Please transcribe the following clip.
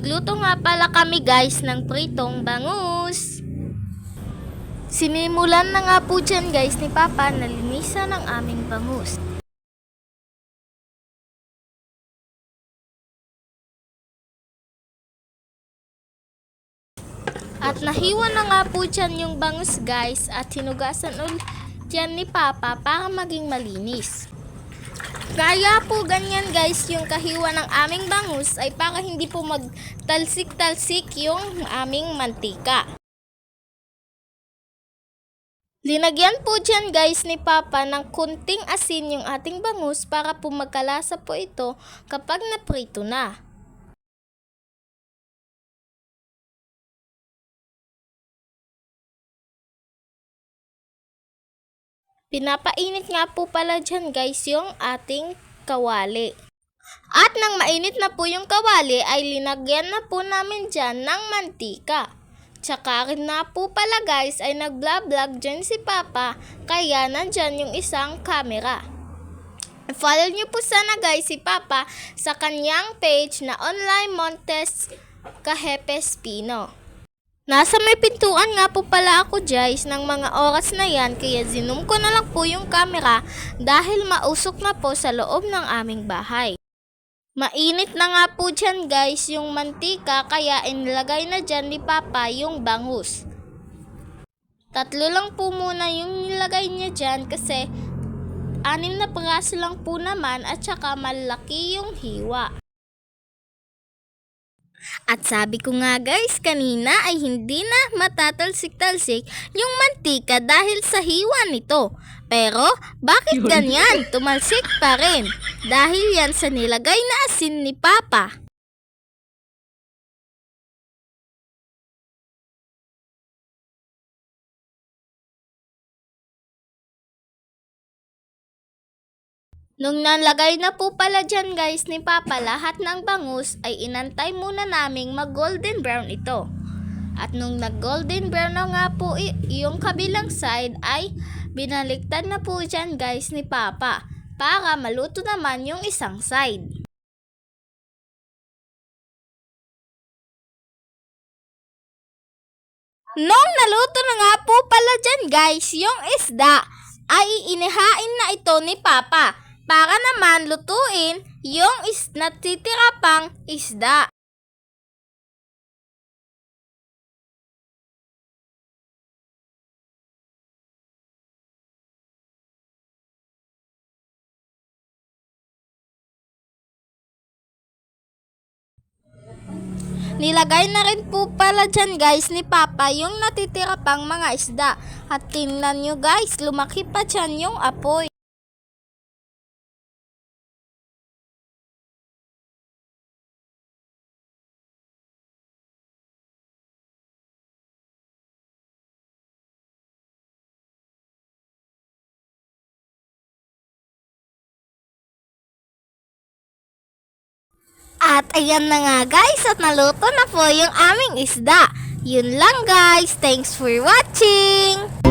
Magluto nga pala kami guys ng pritong bangus. Sinimulan na nga po dyan guys ni Papa na linisan ang aming bangus. At nahiwa na nga po dyan yung bangus guys at hinugasan ulit dyan ni Papa para maging malinis. Kaya po ganyan guys yung kahiwa ng aming bangus ay para hindi po magtalsik-talsik yung aming mantika. Linagyan po dyan guys ni Papa ng kunting asin yung ating bangus para po magkalasa po ito kapag naprito na. Pinapainit nga po pala dyan guys yung ating kawali. At nang mainit na po yung kawali ay linagyan na po namin dyan ng mantika. Tsaka rin na po pala guys ay nag-vlog dyan si Papa kaya nandyan yung isang camera. Follow nyo po sana guys si Papa sa kanyang page na Online Montes Kahepes Pino. Nasa may pintuan nga po pala ako guys ng mga oras na yan kaya zoom ko na lang po yung camera dahil mausok na po sa loob ng aming bahay. Mainit na nga po dyan guys yung mantika kaya inilagay na dyan ni Papa yung bangus. 3 lang po muna yung nilagay niya dyan kasi 6 na piraso lang po naman at saka malaki yung hiwa. At sabi ko nga guys kanina ay hindi na matatalsik-talsik yung mantika dahil sa hiwa nito. Pero bakit ganyan? Tumalsik pa rin dahil yan sa nilagay na asin ni Papa. Nung nalagay na po pala dyan guys ni Papa lahat ng bangus ay inantay muna naming mag golden brown ito. At nung nag golden brown na nga po yung kabilang side ay binaliktad na po dyan guys ni Papa para maluto naman yung isang side. Nung naluto na nga po pala dyan guys yung isda ay inihain na ito ni Papa para naman lutuin yung natitira pang isda. Nilagay na rin po pala dyan guys ni Papa yung natitira pang mga isda. At tingnan nyo guys, lumaki pa dyan yung apoy. At ayan na nga guys at naluto na po yung aming isda. Yun lang guys. Thanks for watching!